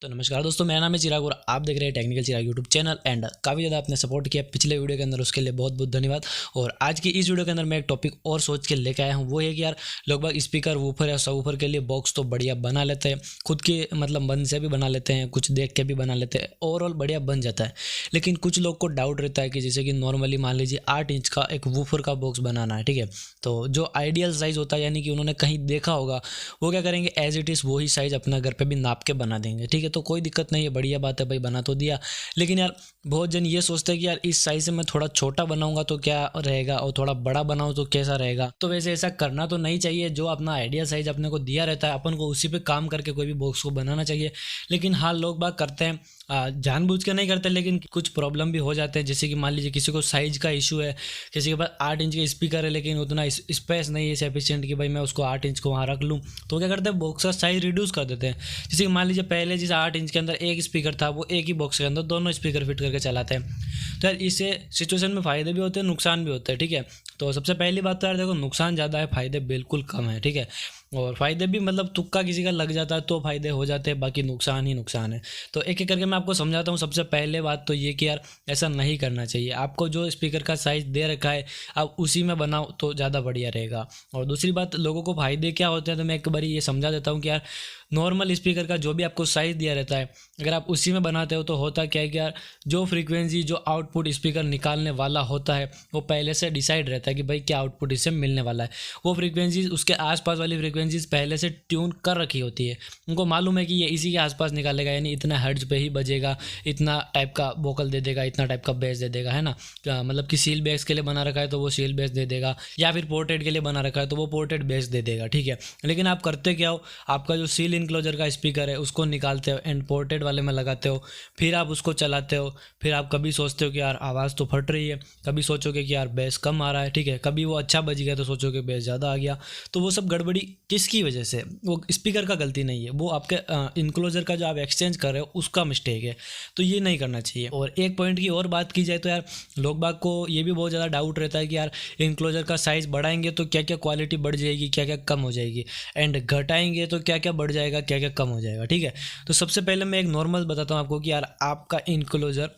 तो नमस्कार दोस्तों, मेरा नाम है चिराग और आप देख रहे हैं technical Chirag YouTube channel. And काफ़ी ज़्यादा आपने सपोर्ट किया पिछले वीडियो के अंदर, उसके लिए बहुत बहुत धन्यवाद। और आज की इस वीडियो के अंदर मैं एक टॉपिक और सोच के लेके आया हूँ, वो है कि यार लोग बाग स्पीकर वूफर या सबवूफर के लिए बॉक्स तो बढ़िया बना लेते हैं, खुद के मतलब मन से भी बना लेते हैं, कुछ देख के भी बना लेते हैं, ओवरऑल बढ़िया बन जाता है। लेकिन कुछ लोग को डाउट रहता है कि जैसे कि नॉर्मली मान लीजिए 8 इंच का एक वूफर का बॉक्स बनाना है, ठीक है। तो जो आइडियल साइज़ होता है, यानी कि उन्होंने कहीं देखा होगा, वो क्या करेंगे, एज इट इज़ वही साइज़ अपना घर पे भी नाप के बना देंगे, ठीक है। तो कोई दिक्कत नहीं है, बढ़िया बात है भाई, बना तो दिया। लेकिन यार बहुत जन ये सोचते हैं कि यार इस साइज से मैं थोड़ा छोटा बनाऊंगा तो क्या रहेगा, और थोड़ा बड़ा बनाऊं तो कैसा रहेगा। तो वैसे ऐसा करना तो नहीं चाहिए। जो अपना आइडिया साइज अपने को दिया रहता है, अपन को उसी पे काम करके कोई भी बॉक्स को बनाना चाहिए। लेकिन हाँ, लोग बात करते हैं, जानबूझ के नहीं करते, लेकिन कुछ प्रॉब्लम भी हो जाते हैं। जैसे कि मान लीजिए किसी को साइज का इशू है, किसी के पास 8 इंच का स्पीकर है लेकिन उतना स्पेस नहीं है सफिशिएंट कि भाई मैं उसको 8 इंच को वहाँ रख लूँ, तो क्या करते हैं, बॉक्स का साइज रिड्यूस कर देते हैं। जैसे कि मान लीजिए पहले जिस 8 इंच के अंदर एक स्पीकर था, वो एक ही बॉक्स के अंदर दोनों स्पीकर फिट करके चलाते हैं। तो यार इससे सिचुएशन में फ़ायदे भी होते हैं, नुकसान भी होते हैं, ठीक है। तो सबसे पहली बात तो यार देखो, नुकसान ज़्यादा है, फ़ायदे बिल्कुल कम है, ठीक है। और फ़ायदे भी मतलब तुक्का किसी का लग जाता है तो फ़ायदे हो जाते हैं, बाकी नुकसान ही नुकसान है। तो एक एक करके मैं आपको समझाता हूँ। सबसे पहले बात तो ये कि यार ऐसा नहीं करना चाहिए। आपको जो स्पीकर का साइज़ दे रखा है आप उसी में बनाओ तो ज़्यादा बढ़िया रहेगा। और दूसरी बात, लोगों को फ़ायदे क्या होते हैं, तो मैं एक बार ये समझा देता हूँ कि यार नॉर्मल स्पीकर का जो भी आपको साइज़ दिया रहता है, अगर आप उसी में बनाते हो तो होता क्या है कि यार जो फ्रीक्वेंसी, जो आउटपुट स्पीकर निकालने वाला होता है, वो पहले से डिसाइड रहता है कि भाई क्या आउटपुट इससे मिलने वाला है। वो फ्रीक्वेंसीज, उसके आसपास वाली फ्रीक्वेंसीज पहले से ट्यून कर रखी होती है। उनको मालूम है कि ये इसी के आसपास निकालेगा, यानी इतना हर्ट्ज पे ही बजेगा, इतना टाइप का वोकल दे देगा, इतना टाइप का बेस दे देगा, है ना। मतलब कि सील बेस के लिए बना रखा है तो वो सील बेस दे देगा, या फिर पोर्टेड के लिए बना रखा है तो वो पोर्टेड बेस दे देगा, ठीक है। लेकिन आप करते क्या हो, आपका जो सील इनक्लोजर का स्पीकर है उसको निकालते हो एंड पोर्टेड वाले में लगाते हो, फिर आप उसको चलाते हो। फिर आप कभी सोचते हो कि यार आवाज़ तो फट रही है, कभी सोचोगे कि यार बेस कम आ रहा है, ठीक है। कभी वो अच्छा बज गया तो सोचोगे बेस ज़्यादा आ गया। तो वो सब गड़बड़ी किसकी वजह से, वो स्पीकर का गलती नहीं है, वो आपके इनक्लोजर का जो आप एक्सचेंज कर रहे हो उसका मिस्टेक है। तो ये नहीं करना चाहिए। और एक पॉइंट की और बात की जाए तो यार लोग बाग को ये भी बहुत ज़्यादा डाउट रहता है कि यार इनक्लोजर का साइज़ बढ़ाएंगे तो क्या क्या क्वालिटी बढ़ जाएगी, क्या क्या कम हो जाएगी, एंड घटाएंगे तो क्या क्या बढ़ जाएगा, क्या क्या कम हो जाएगा, ठीक है। तो सबसे पहले मैं एक नॉर्मल बताता हूँ आपको कि यार आपका इनक्लोजर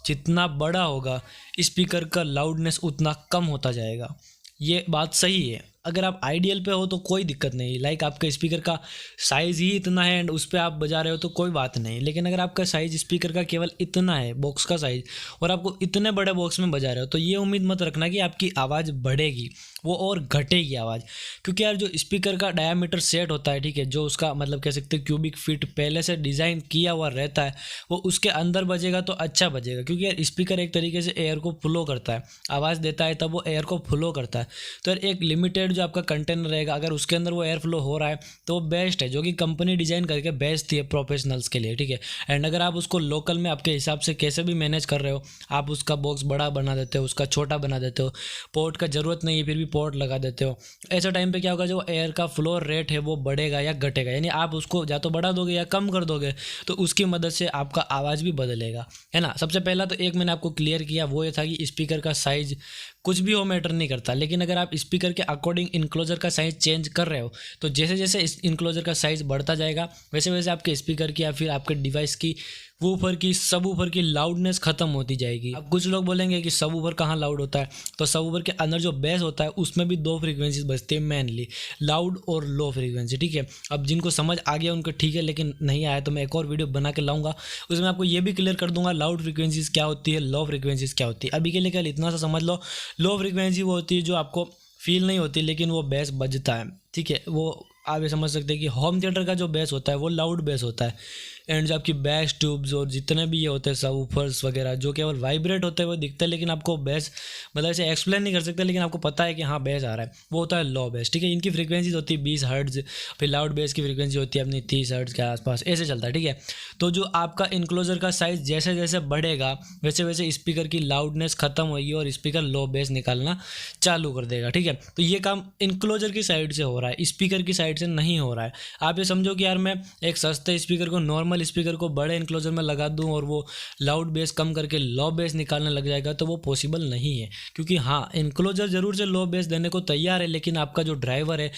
जितना बड़ा होगा, स्पीकर का लाउडनेस उतना कम होता जाएगा। ये बात सही है। अगर आप आइडियल पे हो तो कोई दिक्कत नहीं, लाइक आपके स्पीकर का साइज़ ही इतना है एंड उस पर आप बजा रहे हो तो कोई बात नहीं। लेकिन अगर आपका साइज़ स्पीकर का केवल इतना है, बॉक्स का साइज़, और आपको इतने बड़े बॉक्स में बजा रहे हो, तो ये उम्मीद मत रखना कि आपकी आवाज़ बढ़ेगी, वो और घटेगी आवाज़। क्योंकि यार जो स्पीकर का डायामीटर सेट होता है, ठीक है, जो उसका मतलब कह सकते हैं क्यूबिक फीट पहले से डिज़ाइन किया हुआ रहता है, वो उसके अंदर बजेगा तो अच्छा बजेगा। क्योंकि यार स्पीकर एक तरीके से एयर को फ्लो करता है, आवाज़ देता है तब वो एयर को फ्लो करता है। तो यार एक लिमिटेड जो आपका कंटेनर रहेगा, अगर उसके अंदर वो एयर फ्लो हो रहा है तो वो बेस्ट है, जो कि कंपनी डिज़ाइन करके बेचती है प्रोफेशनल्स के लिए, ठीक है। एंड अगर आप उसको लोकल में आपके हिसाब से कैसे भी मैनेज कर रहे हो, आप उसका बॉक्स बड़ा बना देते हो, उसका छोटा बना देते हो, पोर्ट का ज़रूरत नहीं है फिर भी पोर्ट लगा देते हो, ऐसे टाइम पे क्या होगा, जो एयर का फ्लो रेट है वो बढ़ेगा या घटेगा। यानी आप उसको या तो बढ़ा दोगे या कम कर दोगे, तो उसकी मदद से आपका आवाज़ भी बदलेगा, है ना। सबसे पहला तो एक मैंने आपको क्लियर किया, वो ये था कि स्पीकर का साइज़ कुछ भी हो मैटर नहीं करता। लेकिन अगर आप स्पीकर के अकॉर्डिंग इनक्लोजर का साइज़ चेंज कर रहे हो, तो जैसे जैसे इस इनक्लोजर का साइज़ बढ़ता जाएगा, वैसे वैसे आपके स्पीकर की या फिर आपके डिवाइस की वूफर की, सब वूफर की लाउडनेस खत्म होती जाएगी। अब कुछ लोग बोलेंगे कि सब वूफर कहाँ लाउड होता है, तो सब वूफर के अंदर जो बेस होता है उसमें भी 2 फ्रीक्वेंसीज बजती है मेनली, लाउड और लो फ्रीक्वेंसी, ठीक है। अब जिनको समझ आ गया उनको ठीक है, लेकिन नहीं आया तो मैं एक और वीडियो बना के लाऊंगा, उसमें आपको ये भी क्लियर कर दूंगा लाउड फ्रीक्वेंसीज क्या होती है, लो फ्रीक्वेंसीज क्या होती है। अभी के लिए केवल इतना सा समझ लो, लो फ्रीक्वेंसी वो होती है जो आपको फील नहीं होती लेकिन वो बेस बजता है, ठीक है। वो आप ये समझ सकते हैं कि होम थिएटर का जो बेस होता है वो लाउड बेस होता है। एंड जो आपकी बैस ट्यूब्स और जितने भी ये होते हैं सबवूफर्स वगैरह, जो केवल वाइब्रेट होते हैं वो दिखते हैं, लेकिन आपको बेस मतलब ऐसे एक्सप्लेन नहीं कर सकते, लेकिन आपको पता है कि हाँ बेस आ रहा है, वो होता है लो बेस, ठीक है। इनकी फ्रीक्वेंसीज होती है 20 हर्ट्ज, फिर लाउड बेस की फ्रीक्वेंसी होती है अपनी 30 हर्ट्ज के आसपास, ऐसे चलता है, ठीक है। तो जो आपका इनक्लोजर का साइज़ जैसे जैसे बढ़ेगा, वैसे वैसे स्पीकर की लाउडनेस खत्म होगी और स्पीकर लो बेस निकालना चालू कर देगा, ठीक है। तो ये काम इनक्लोजर की साइड से हो रहा है, स्पीकर की साइड से नहीं हो रहा है। आप ये समझो कि यार मैं एक सस्ते स्पीकर को, नॉर्मल स्पीकर को बड़े इनक्लोजर में लगा दूं और वो लाउड बेस कम करके लो बेस निकालने लग जाएगा, तो वो पॉसिबल नहीं है। क्योंकि हाँ, इनक्लोजर ज़रूर से लो बेस देने को तैयार है, लेकिन आपका जो ड्राइवर है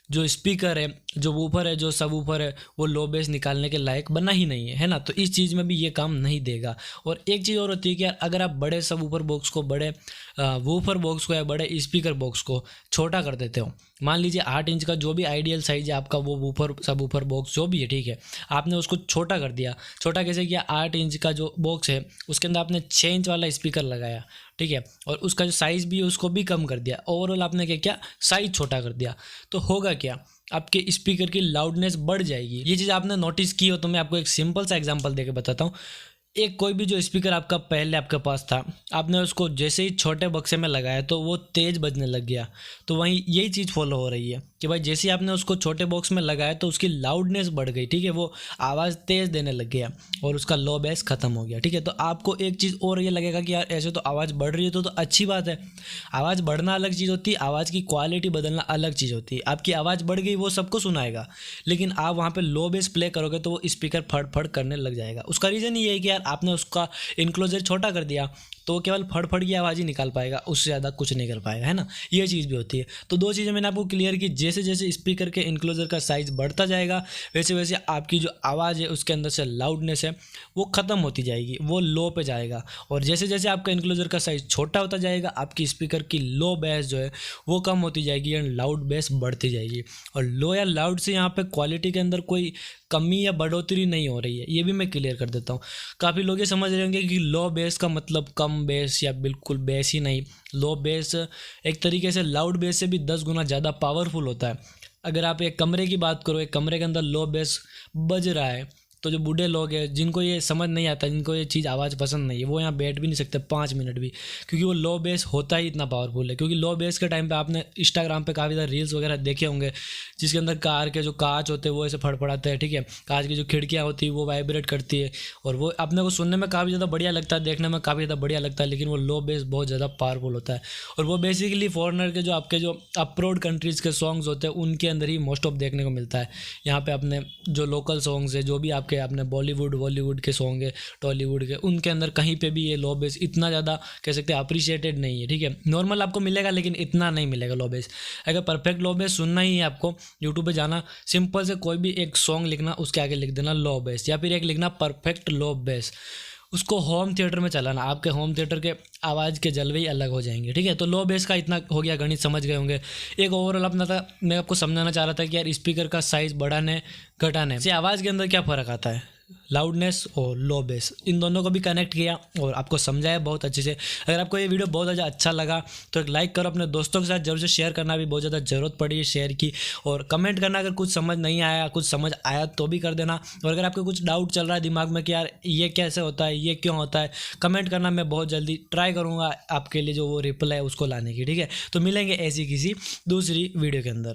जो स्पीकर है, जो वूफर है, जो सब वूफर है, वो लो बेस निकालने के लायक बना ही नहीं है ना। तो इस चीज़ में भी ये काम नहीं देगा। और एक चीज़ और होती है कि यार अगर आप बड़े सब वूफर बॉक्स को, बड़े वूफर बॉक्स को या बड़े स्पीकर बॉक्स को छोटा कर देते हो, मान लीजिए 8 इंच का जो भी आइडियल साइज है आपका, वो वूफर सब वूफर बॉक्स जो भी है, ठीक है, आपने उसको छोटा कर दिया। छोटा कैसे किया? 8 इंच का जो बॉक्स है उसके अंदर आपने 6 इंच वाला स्पीकर लगाया, ठीक है, और उसका जो साइज़ भी है उसको भी कम कर दिया। ओवरऑल आपने क्या किया? साइज छोटा कर दिया। तो होगा क्या? आपके स्पीकर की लाउडनेस बढ़ जाएगी। ये चीज़ आपने नोटिस की हो तो मैं आपको एक सिंपल सा एग्जांपल देके बताता हूँ। एक कोई भी जो स्पीकर आपका पहले आपके पास था, आपने उसको जैसे ही छोटे बक्से में लगाया तो वो तेज़ बजने लग गया। तो वहीं यही चीज़ फॉलो हो रही है कि भाई जैसे ही आपने उसको छोटे बॉक्स में लगाया तो उसकी लाउडनेस बढ़ गई, ठीक है, वो आवाज़ तेज़ देने लग गया और उसका लो बेस ख़त्म हो गया, ठीक है। तो आपको एक चीज़ और ये लगेगा कि यार ऐसे तो आवाज़ बढ़ रही है तो अच्छी बात है। आवाज़ बढ़ना अलग चीज़ होती है, आवाज़ की क्वालिटी बदलना अलग चीज़ होती है। आपकी आवाज़ बढ़ गई वो सबको सुनाएगा, लेकिन आप वहाँ पे लो बेस प्ले करोगे तो वो स्पीकर फड़ फड़ करने लग जाएगा। उसका रीज़न ये है कि यार आपने उसका इनक्लोजर छोटा कर दिया तो वो केवल फड़ फड़ की आवाज़ ही निकाल पाएगा, उससे ज़्यादा कुछ नहीं कर पाएगा, है ना। ये चीज़ भी होती है। तो दो चीज़ें मैंने आपको क्लियर की। जैसे जैसे स्पीकर के इनक्लोजर का साइज़ बढ़ता जाएगा वैसे वैसे आपकी जो आवाज़ है उसके अंदर से लाउडनेस है वो ख़त्म होती जाएगी, वो लो पे जाएगा। और जैसे जैसे आपका इनक्लोजर का साइज़ छोटा होता जाएगा आपकी स्पीकर की लो बेस जो है वो कम होती जाएगी एंड लाउड बेस बढ़ती जाएगी। और लो या लाउड से यहाँ पे क्वालिटी के अंदर कोई कमी या बढ़ोतरी नहीं हो रही है, ये भी मैं क्लियर कर देता हूँ। काफ़ी लोग ये समझ रहे होंगे कि लो बेस का मतलब कम बेस या बिल्कुल बेस ही नहीं। लो बेस एक तरीके से लाउड बेस से भी 10 गुना ज़्यादा पावरफुल होता है। अगर आप एक कमरे की बात करो, एक कमरे के अंदर लो बेस बज रहा है तो जो बूढ़े लोग हैं जिनको ये समझ नहीं आता, जिनको ये चीज़ आवाज़ पसंद नहीं है, वो यहाँ बैठ भी नहीं सकते 5 मिनट भी, क्योंकि वो लो बेस होता ही इतना पावरफुल है। क्योंकि लो बेस के टाइम पे आपने इंस्टाग्राम पे काफ़ी ज़्यादा रील्स वगैरह देखे होंगे जिसके अंदर कार के जो कांच होते हैं वो ऐसे फड़फड़ाते हैं, ठीक है, कांच की जो खिड़कियाँ होती है वो वाइब्रेट करती है और वो अपने को सुनने में काफ़ी ज़्यादा बढ़िया लगता है, देखने में काफ़ी ज़्यादा बढ़िया लगता है, लेकिन वो लो बेस बहुत ज़्यादा पावरफुल होता है। और वो बेसिकली फॉरेनर के जो आपके जो अप्रोड कंट्रीज़ के सॉन्ग्स होते हैं उनके अंदर ही मोस्ट ऑफ देखने को मिलता है। यहाँ पे अपने जो लोकल सॉन्ग्स है, जो भी आपके अपने बॉलीवुड के सॉन्ग है, टॉलीवुड के, उनके अंदर कहीं पे भी ये लो बेस इतना ज़्यादा कह सकते हैं अप्रिशिएटेड नहीं है, ठीक है। नॉर्मल आपको मिलेगा लेकिन इतना नहीं मिलेगा लो बेस। अगर परफेक्ट लो बेस सुनना ही है आपको, यूट्यूब पे जाना, सिंपल से कोई भी एक सॉन्ग लिखना, उसके आगे लिख देना लो बेस, या फिर एक लिखना परफेक्ट लो बेस, उसको होम थिएटर में चलाना। आपके होम थिएटर के आवाज़ के जलवे ही अलग हो जाएंगे, ठीक है। तो लो बेस का इतना हो गया, गणित समझ गए होंगे। एक ओवरऑल अपना था, मैं आपको समझाना चाह रहा था कि यार स्पीकर का साइज़ बढ़ाने घटाने से आवाज़ के अंदर क्या फ़र्क आता है, लाउडनेस और लो बेस, इन दोनों को भी कनेक्ट किया और आपको समझाया बहुत अच्छे से। अगर आपको ये वीडियो बहुत ज़्यादा अच्छा लगा तो एक लाइक करो, अपने दोस्तों के साथ जरूर से शेयर करना भी बहुत ज़्यादा ज़रूरत पड़ी है शेयर की, और कमेंट करना अगर कुछ समझ नहीं आया, कुछ समझ आया तो भी कर देना। और अगर आपको कुछ डाउट चल रहा है दिमाग में कि यार ये कैसे होता है, ये क्यों होता है, कमेंट करना, मैं बहुत जल्दी ट्राई करूँगा आपके लिए जो वो रिप्लाई है उसको लाने की, ठीक है। तो मिलेंगे ऐसी किसी दूसरी वीडियो के अंदर।